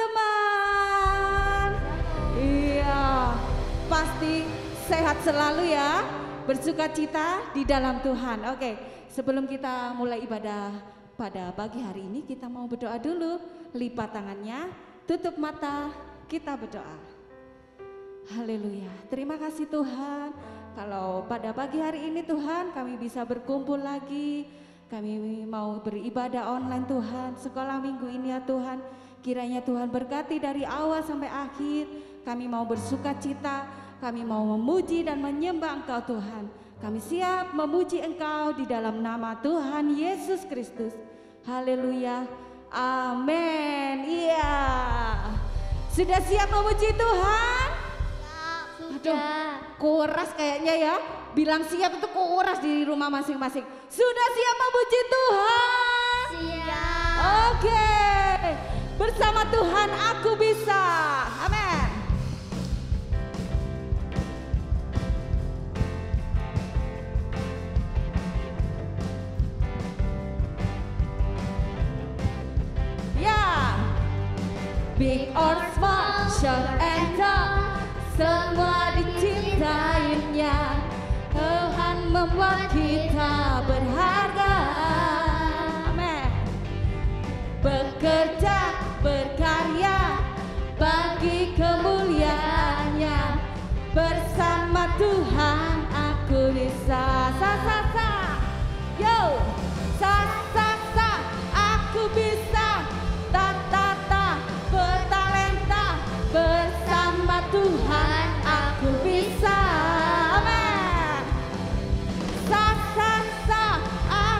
teman-teman. Iya, pasti sehat selalu ya, bersukacita di dalam Tuhan. Oke, sebelum kita mulai ibadah pada pagi hari ini, kita mau berdoa dulu. Lipat tangannya, tutup mata, kita berdoa. Haleluya, terima kasih Tuhan. Kalau pada pagi hari ini Tuhan kami bisa berkumpul lagi. Kami mau beribadah online Tuhan, sekolah minggu ini ya Tuhan. Kiranya Tuhan berkati dari awal sampai akhir. Kami mau bersukacita, kami mau memuji dan menyembah Engkau Tuhan. Kami siap memuji Engkau di dalam nama Tuhan Yesus Kristus. Haleluya, amin. Iya, sudah siap memuji Tuhan? Aduh, koras kayaknya ya. Bilang siap itu koras di rumah masing-masing. Sudah siap memuji Tuhan? Siap. Oke, bersama Tuhan aku bisa. Amin. Ya, big or small, short and tall, semua dicintainya. Tuhan membuat kita berharga. Amin. Bekerja, berkarya bagi kemuliaannya. Bersama Tuhan aku bisa. Sa sa sa. Yo, sa sa sa. Aku bisa. Ta ta ta. Bertalenta. Bersama Tuhan aku bisa.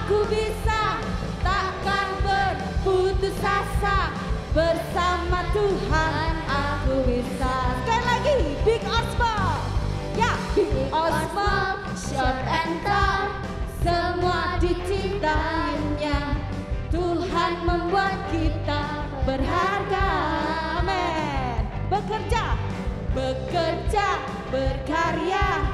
Aku bisa, takkan berputus asa. Bersama Tuhan aku bisa. Sekali lagi, big or small. Ya, big or small, short and tall, semua dicintainya. Tuhan membuat kita berharga. Amin. Bekerja, bekerja, berkarya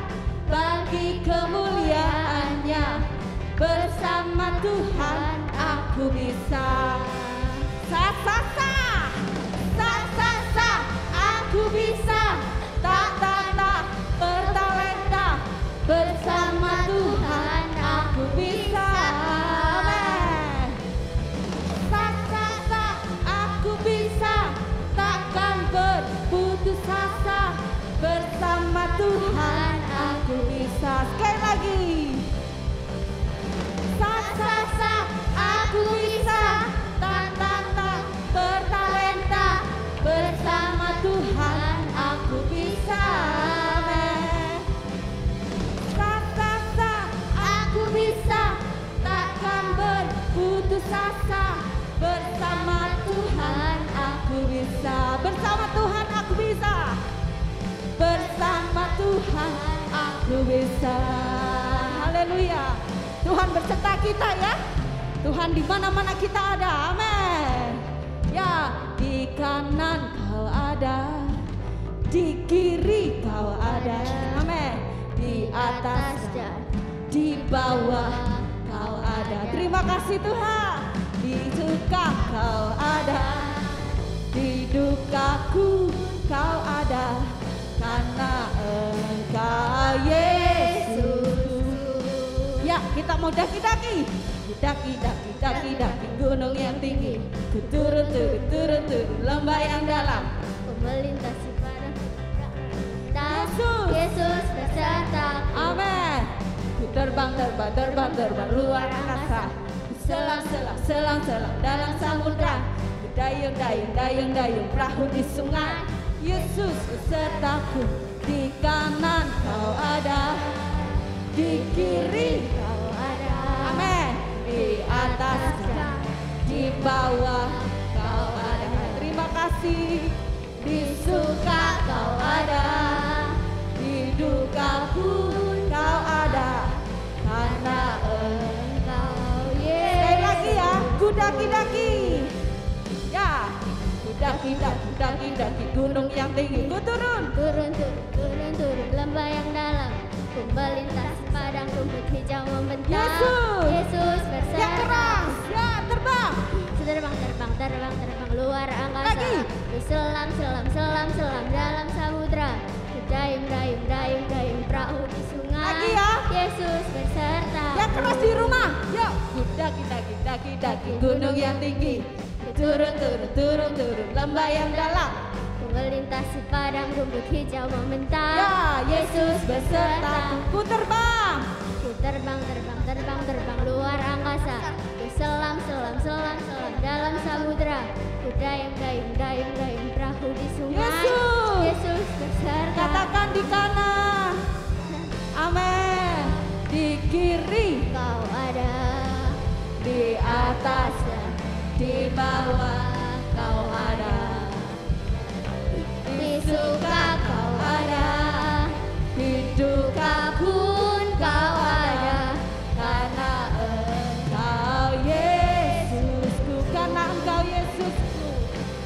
bagi kemuliaannya. Bersama Tuhan aku bisa. Sa sa sa. Sa sa sa. Aku bisa. Ta ta ta. Bertalenta. Bersama Tuhan aku bisa. Amin. Sa sa sa. Aku bisa. Takkan berputus asa. Bersama Tuhan aku bisa. Sekali lagi. Aku bisa, tak bertalenta. Bersama Tuhan aku bisa. Amin. Aku bisa, takkan berputus asa. Bersama Tuhan aku bisa. Bersama Tuhan aku bisa. Bersama Tuhan aku bisa. Haleluya. Tuhan berserta kita ya. Tuhan di mana-mana kita ada. Amin. Ya, di kanan kau ada, di kiri kau ada. Amin. Di atas dan di bawah kau ada. Terima kasih Tuhan. Di suka kau ada, di dukaku kau ada. Karena Engkau Yesus. Ya, kita mau daki-daki. Daki gunung yang tinggi. Ku turun lembah yang dalam. Ku melintasi padang. Yesus beserta. Amin. Ku terbang luar angkasa. Ku selang dalam samudra. Ku dayung perahu di sungai. Yesus besertaku. Di kanan kau ada, di kiri kau ada. Amin. Di atas dan di bawah kau ada. Terima kasih. Di suka kau ada, di duka pun kau ada. Karena Engkau Yesus. Sekali lagi ya, ku daki-daki. Ya, ku daki gunung yang tinggi. Ku turun lembah yang dalam. Ku melintasi padang rumput hijau membentang. Yesus beserta. yang keras, ya terbang. Terbang terbang, terbang, terbang luar angkasa. Lagi. Ku selam, selam, selam, selam dalam samudra. Ku dayung, dayung, dayung, dayung perahu di sungai. Lagi ya. Yesus beserta. Yang keras di rumah, yuk. Daki, daki, daki, daki gunung yang tinggi. Turun, turun, turun, turun lembah yang dalam. Ku melintasi padang rumput hijau membentang. Ya, Yesus beserta. Ku terbang. Ku terbang, terbang, terbang, terbang luar angkasa. Ku selam, selam, selam, selam dalam samudra. Ku dayung, dayung, dayung, dayung perahu di sungai. Yesus. Yesus beserta. Katakan di kanan. Amin. Di kiri, Kau ada di atas, di bawah kau ada. di suka kau ada, Di duka pun kau ada. karena Engkau Yesusku, karena Engkau Yesusku,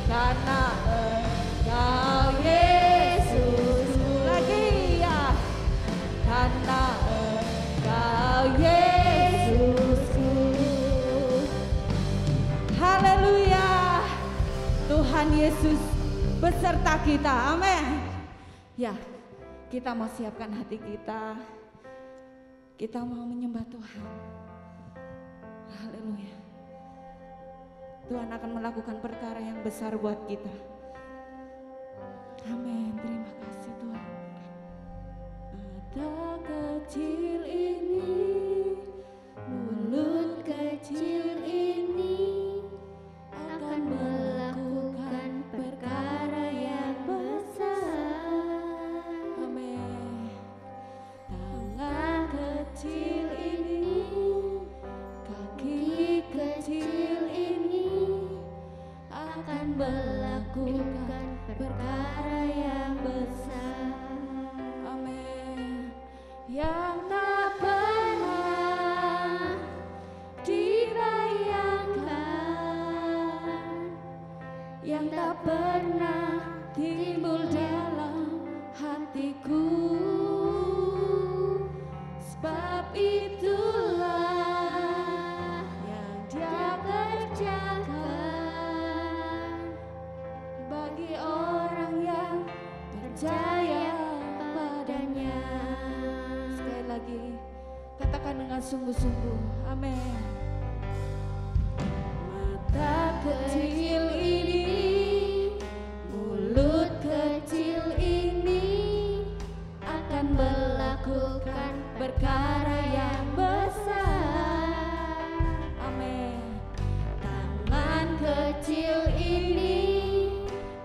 karena Engkau Yesusku. Lagi ya, karena Engkau Yesusku. Haleluya, Tuhan Yesus beserta kita, amin. Ya, kita mau siapkan hati kita. Kita mau menyembah Tuhan. Haleluya. Tuhan akan melakukan perkara yang besar buat kita. Amin. Terima kasih Tuhan. Mata kecil ini, mulut kecil ini akan melakukan perkara yang besar. Amin. Tangan kecil ini, kaki kecil ini akan melakukan perkara yang besar. Amin. Yang tak pernah dibayangkan, yang tak pernah timbul dalam hatiku. Sebab itulah yang Dia kerjakan bagi orang yang percaya padanya. Sekali lagi, katakan dengan sungguh-sungguh, amin. Mata kecil ini, mulut kecil ini akan melakukan perkara yang besar. Amin. Tangan kecil ini,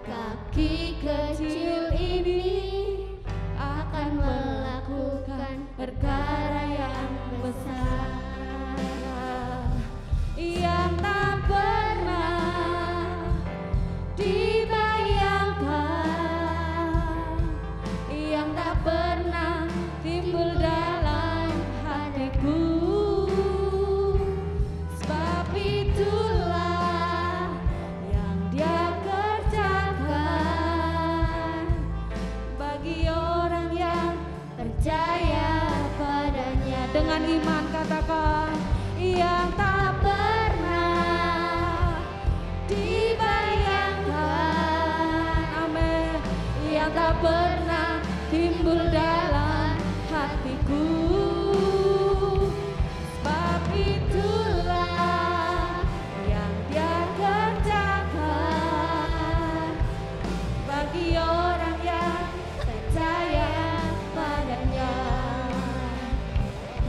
kaki kecil ini akan melakukan perkara yang besar. Yang tak pernah dibayangkan, yang tak pernah timbul dalam hatiku. Sebab itulah yang Dia kerjakan bagi orang yang percaya padanya. Dengan iman katakan, yang tak pernah dibayangkan, amin, yang tak pernah timbul dalam hatiku. Sebab itulah yang Dia kerjakan bagi orang yang percaya padanya.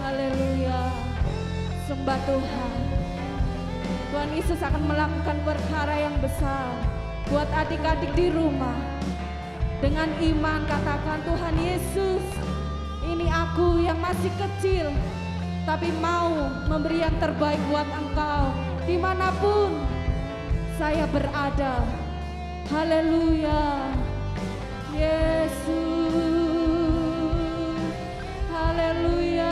Haleluya. Sembah Tuhan. Tuhan Yesus akan melakukan perkara yang besar buat adik-adik di rumah. Dengan iman katakan, Tuhan Yesus, ini aku yang masih kecil, tapi mau memberi yang terbaik buat Engkau dimanapun saya berada. Haleluya. Yesus, haleluya.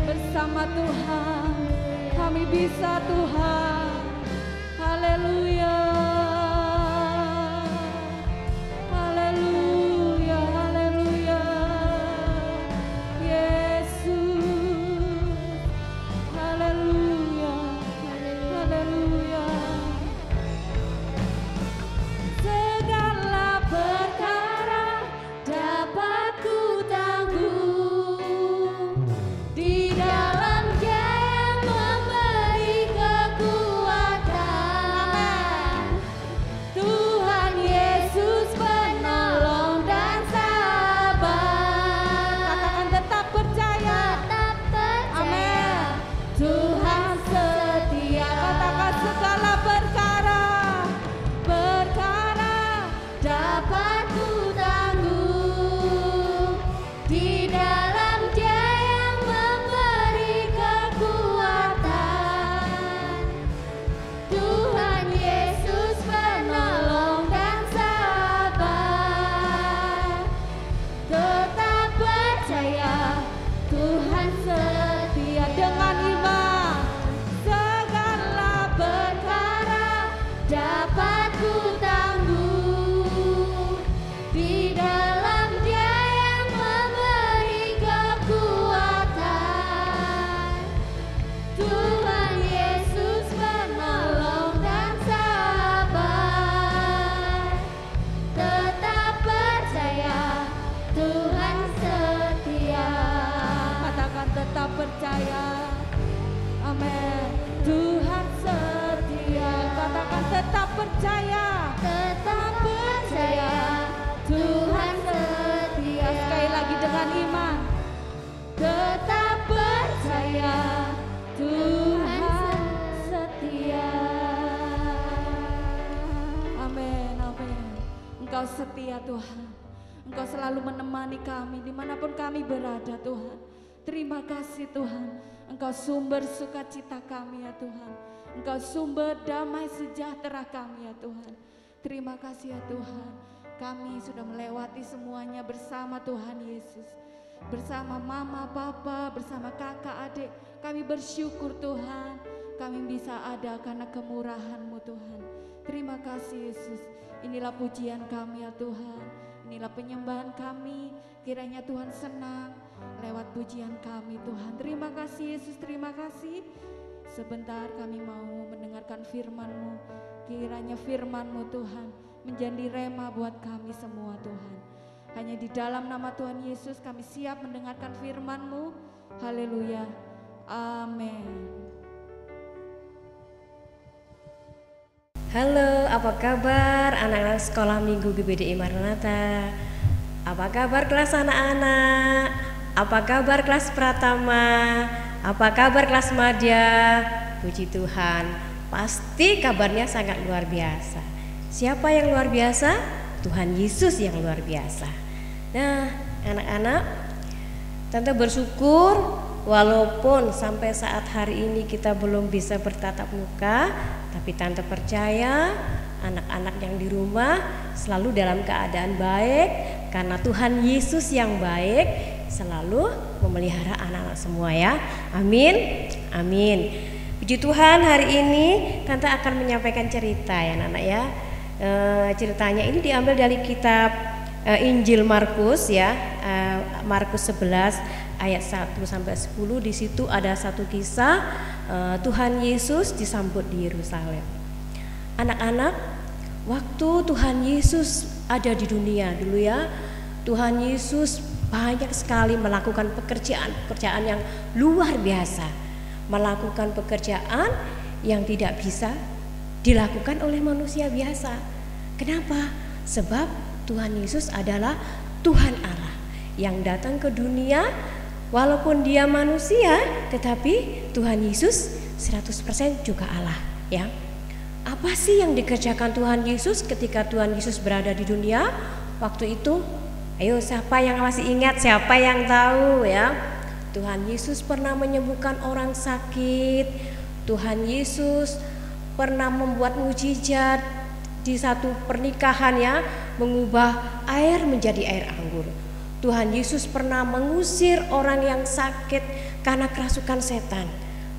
Bersama Tuhan kami bisa, Tuhan. Haleluya. Haleluya, haleluya. Yesus, Amin, amin. Engkau setia Tuhan. Engkau selalu menemani kami dimanapun kami berada Tuhan. Terima kasih Tuhan. Engkau sumber sukacita kami ya Tuhan. Engkau sumber damai sejahtera kami ya Tuhan. Terima kasih ya Tuhan. Kami sudah melewati semuanya bersama Tuhan Yesus. Bersama mama, papa, bersama kakak, adik. Kami bersyukur Tuhan. Kami bisa ada karena kemurahan-Mu Tuhan. Terima kasih Yesus. Inilah pujian kami ya Tuhan. Inilah penyembahan kami. Kiranya Tuhan senang lewat pujian kami Tuhan. Terima kasih Yesus, terima kasih. Sebentar kami mau mendengarkan firman-Mu. Kiranya firman-Mu Tuhan menjadi rema buat kami semua Tuhan. Hanya di dalam nama Tuhan Yesus kami siap mendengarkan firman-Mu. Haleluya. Amin. Halo, apa kabar anak-anak sekolah minggu GBDI Maranatha? Apa kabar kelas anak-anak? Apa kabar kelas Pratama? Apa kabar kelas Madya? Puji Tuhan, pasti kabarnya sangat luar biasa. Siapa yang luar biasa? Tuhan Yesus yang luar biasa. Nah, anak-anak, Tante bersyukur walaupun sampai saat hari ini kita belum bisa bertatap muka, tapi Tante percaya anak-anak yang di rumah selalu dalam keadaan baik karena Tuhan Yesus yang baik selalu memelihara anak-anak semua ya. Amin. Amin. Puji Tuhan, hari ini Tante akan menyampaikan cerita ya anak-anak ya. Ceritanya ini diambil dari kitab Injil Markus ya, Markus 11 ayat 1 sampai 10. Di situ ada satu kisah Tuhan Yesus disambut di Yerusalem. Anak-anak, waktu Tuhan Yesus ada di dunia dulu ya, Tuhan Yesus banyak sekali melakukan pekerjaan yang luar biasa, melakukan pekerjaan yang tidak bisa dilakukan oleh manusia biasa. Kenapa? Sebab Tuhan Yesus adalah Tuhan Allah yang datang ke dunia. Walaupun dia manusia, tetapi Tuhan Yesus 100% juga Allah ya. Apa sih yang dikerjakan Tuhan Yesus ketika Tuhan Yesus berada di dunia waktu itu? Ayo, siapa yang masih ingat, siapa yang tahu ya? Tuhan Yesus pernah menyembuhkan orang sakit. Tuhan Yesus pernah membuat mujizat di satu pernikahan ya, mengubah air menjadi air anggur. Tuhan Yesus pernah mengusir orang yang sakit karena kerasukan setan.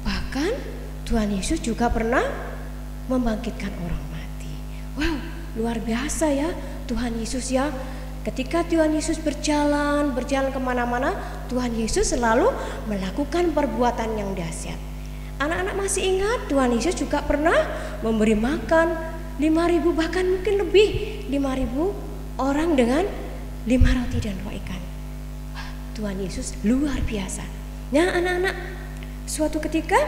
Bahkan Tuhan Yesus juga pernah membangkitkan orang mati. Wow, luar biasa ya Tuhan Yesus ya. Ketika Tuhan Yesus berjalan kemana-mana, Tuhan Yesus selalu melakukan perbuatan yang dahsyat. Anak-anak masih ingat Tuhan Yesus juga pernah memberi makan 5.000 bahkan mungkin lebih 5.000 orang dengan 5 roti dan 2 ikan. Wah, Tuhan Yesus luar biasa. Nah anak-anak, suatu ketika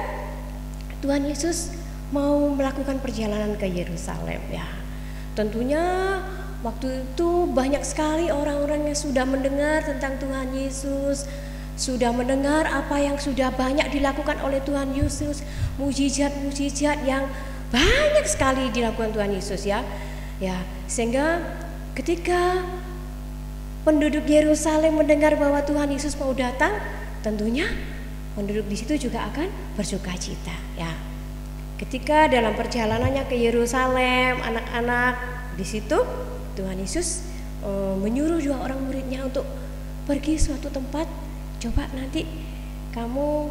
Tuhan Yesus mau melakukan perjalanan ke Yerusalem ya. Tentunya waktu itu banyak sekali orang-orang yang sudah mendengar tentang Tuhan Yesus, sudah mendengar apa yang sudah banyak dilakukan oleh Tuhan Yesus, mujizat-mujizat yang banyak sekali dilakukan Tuhan Yesus ya. Ya, sehingga ketika penduduk Yerusalem mendengar bahwa Tuhan Yesus mau datang, tentunya penduduk di situ juga akan bersukacita ya. Ketika dalam perjalanannya ke Yerusalem, anak-anak di situ Tuhan Yesus menyuruh 2 orang muridnya untuk pergi suatu tempat. Coba nanti kamu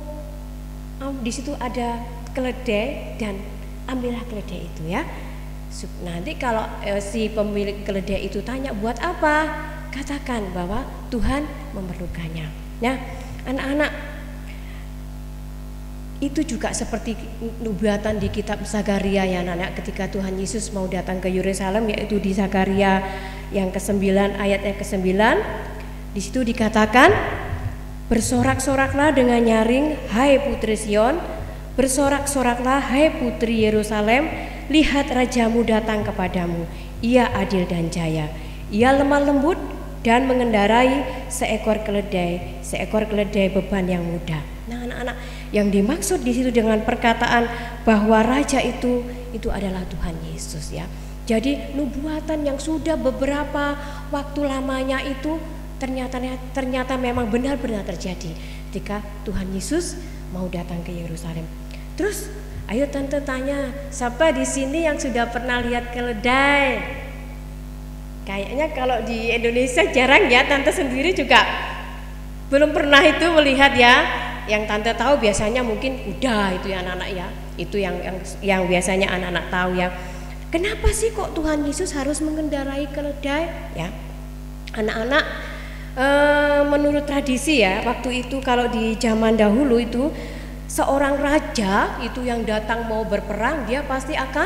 di situ ada keledai dan ambillah keledai itu ya. Nanti kalau si pemilik keledai itu tanya buat apa, katakan bahwa Tuhan memerlukannya. Nah, anak-anak, itu juga seperti nubuatan di kitab Zakaria ya anak-anak, ketika Tuhan Yesus mau datang ke Yerusalem, yaitu di Zakaria yang ke-9 ayat yang ke-9. Di situ dikatakan, bersorak-soraklah dengan nyaring hai putri Sion, bersorak-soraklah hai putri Yerusalem, lihat rajamu datang kepadamu, ia adil dan jaya, ia lemah lembut dan mengendarai seekor keledai beban yang mudah. Nah anak-anak, yang dimaksud di situ dengan perkataan bahwa raja itu adalah Tuhan Yesus ya. Jadi nubuatan yang sudah beberapa waktu lamanya itu ternyata memang benar-benar terjadi ketika Tuhan Yesus mau datang ke Yerusalem. Terus ayo tante tanya, siapa di sini yang sudah pernah lihat keledai? Kayaknya kalau di Indonesia jarang ya, tante sendiri juga belum pernah itu melihat ya. Yang tante tahu biasanya mungkin kuda itu ya anak-anak ya. Itu yang biasanya anak-anak tahu ya. Kenapa sih kok Tuhan Yesus harus mengendarai keledai? Ya, anak-anak menurut tradisi ya, waktu itu kalau di zaman dahulu itu seorang raja itu yang datang mau berperang, dia pasti akan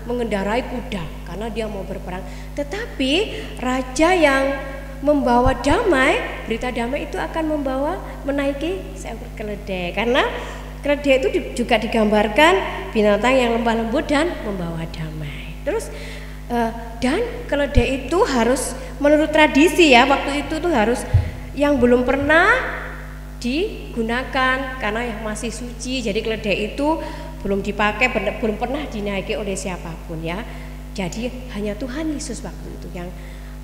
mengendarai kuda karena dia mau berperang. Tetapi raja yang membawa damai, berita damai itu akan menaiki seekor keledai, karena keledai itu juga digambarkan binatang yang lemah lembut dan membawa damai. Terus dan keledai itu harus menurut tradisi ya, waktu itu tuh harus yang belum pernah digunakan karena yang masih suci. Jadi keledai itu belum dipakai, belum pernah dinaiki oleh siapapun ya. Jadi hanya Tuhan Yesus waktu itu yang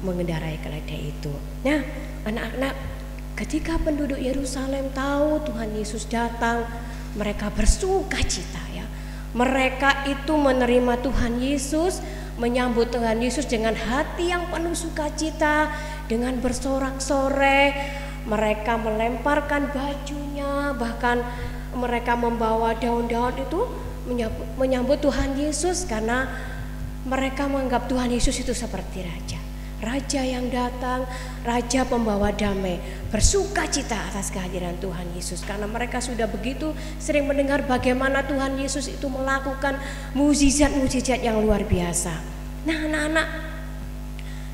mengendarai keledai itu. Nah, anak-anak, ketika penduduk Yerusalem tahu Tuhan Yesus datang, mereka bersuka cita ya. Mereka itu menerima Tuhan Yesus, menyambut Tuhan Yesus dengan hati yang penuh sukacita, dengan bersorak-sorai. Mereka melemparkan bajunya, bahkan mereka membawa daun-daun itu menyambut Tuhan Yesus, karena mereka menganggap Tuhan Yesus itu seperti raja. Raja yang datang, raja pembawa damai, bersuka cita atas kehadiran Tuhan Yesus, karena mereka sudah begitu sering mendengar bagaimana Tuhan Yesus itu melakukan mukjizat-mukjizat yang luar biasa. Nah, anak-anak,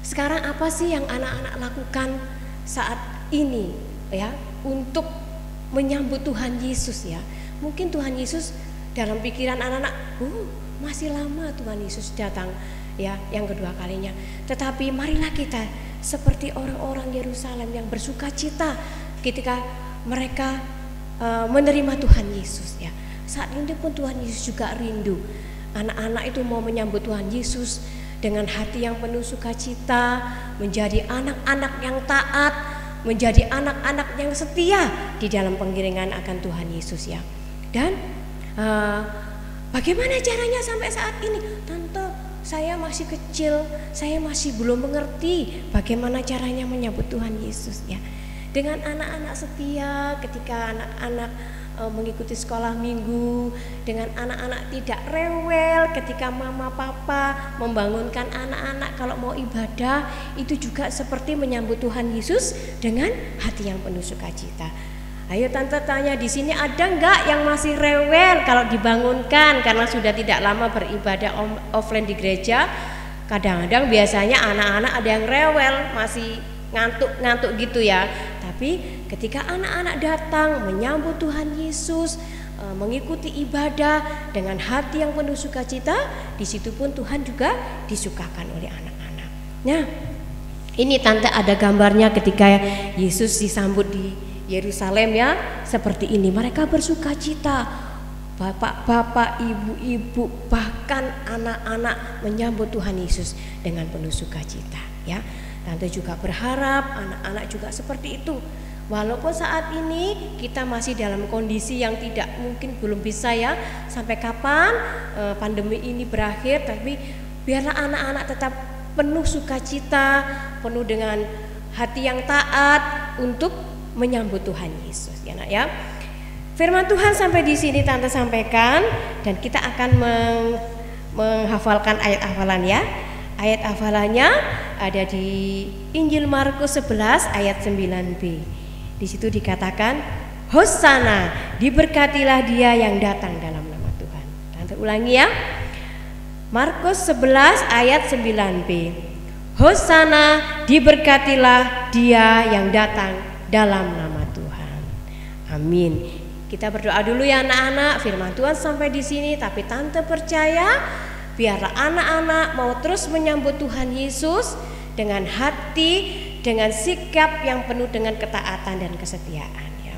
sekarang apa sih yang anak-anak lakukan saat ini ya untuk menyambut Tuhan Yesus ya? Mungkin Tuhan Yesus dalam pikiran anak-anak, masih lama Tuhan Yesus datang ya yang kedua kalinya. Tetapi marilah kita seperti orang-orang Yerusalem yang bersuka cita ketika mereka menerima Tuhan Yesus ya. Saat ini pun Tuhan Yesus juga rindu anak-anak itu mau menyambut Tuhan Yesus dengan hati yang penuh sukacita, menjadi anak-anak yang taat, menjadi anak-anak yang setia di dalam pengiringan akan Tuhan Yesus ya. Dan bagaimana caranya sampai saat ini? Tante, saya masih kecil, saya masih belum mengerti bagaimana caranya menyambut Tuhan Yesus ya. Dengan anak-anak setia ketika anak-anak mengikuti sekolah minggu, dengan anak-anak tidak rewel ketika mama papa membangunkan anak-anak kalau mau ibadah, itu juga seperti menyambut Tuhan Yesus dengan hati yang penuh sukacita. Ayo tante tanya, di sini ada enggak yang masih rewel kalau dibangunkan karena sudah tidak lama beribadah offline di gereja? Kadang-kadang biasanya anak-anak ada yang rewel, masih ngantuk-ngantuk gitu ya. Tapi ketika anak-anak datang menyambut Tuhan Yesus, mengikuti ibadah dengan hati yang penuh sukacita, di situ pun Tuhan juga disukakan oleh anak-anak. Nah, ini tante ada gambarnya ketika Yesus disambut di Yerusalem ya, seperti ini. Mereka bersuka cita, bapak-bapak, ibu-ibu, bahkan anak-anak menyambut Tuhan Yesus dengan penuh sukacita ya. Tante juga berharap anak-anak juga seperti itu. Walaupun saat ini kita masih dalam kondisi yang tidak mungkin, belum bisa ya sampai kapan pandemi ini berakhir, tapi biarlah anak-anak tetap penuh sukacita, penuh dengan hati yang taat untuk menyambut Tuhan Yesus ya nak ya. Firman Tuhan sampai di sini tante sampaikan, dan kita akan menghafalkan ayat hafalan ya. Ayat hafalannya ada di Injil Markus 11 ayat 9b. Di situ dikatakan, Hosana, diberkatilah dia yang datang dalam nama Tuhan. Tante ulangi ya. Markus 11 ayat 9b. Hosana, diberkatilah dia yang datang dalam nama Tuhan. Amin. Kita berdoa dulu ya anak-anak. Firman Tuhan sampai di sini, tapi tante percaya biarlah anak-anak mau terus menyambut Tuhan Yesus dengan hati, dengan sikap yang penuh dengan ketaatan dan kesetiaan ya.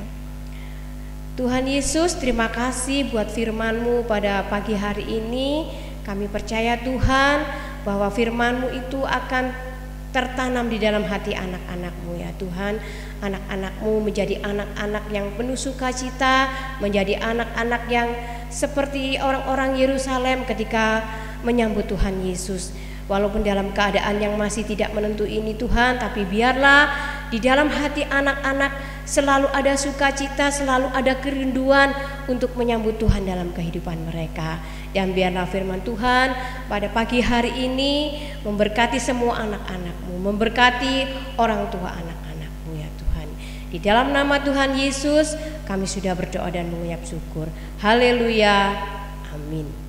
Tuhan Yesus, terima kasih buat firman-Mu pada pagi hari ini. Kami percaya Tuhan, bahwa firman-Mu itu akan tertanam di dalam hati anak-anak-Mu ya Tuhan. Anak-anak-Mu menjadi anak-anak yang penuh sukacita, menjadi anak-anak yang seperti orang-orang Yerusalem ketika menyambut Tuhan Yesus. Walaupun dalam keadaan yang masih tidak menentu ini Tuhan, tapi biarlah di dalam hati anak-anak selalu ada sukacita, selalu ada kerinduan untuk menyambut Tuhan dalam kehidupan mereka. Dan biarlah firman Tuhan pada pagi hari ini memberkati semua anak-anak-Mu, memberkati orang tua anak-anak-Mu ya Tuhan. Di dalam nama Tuhan Yesus kami sudah berdoa dan mengucap syukur. Haleluya. Amin.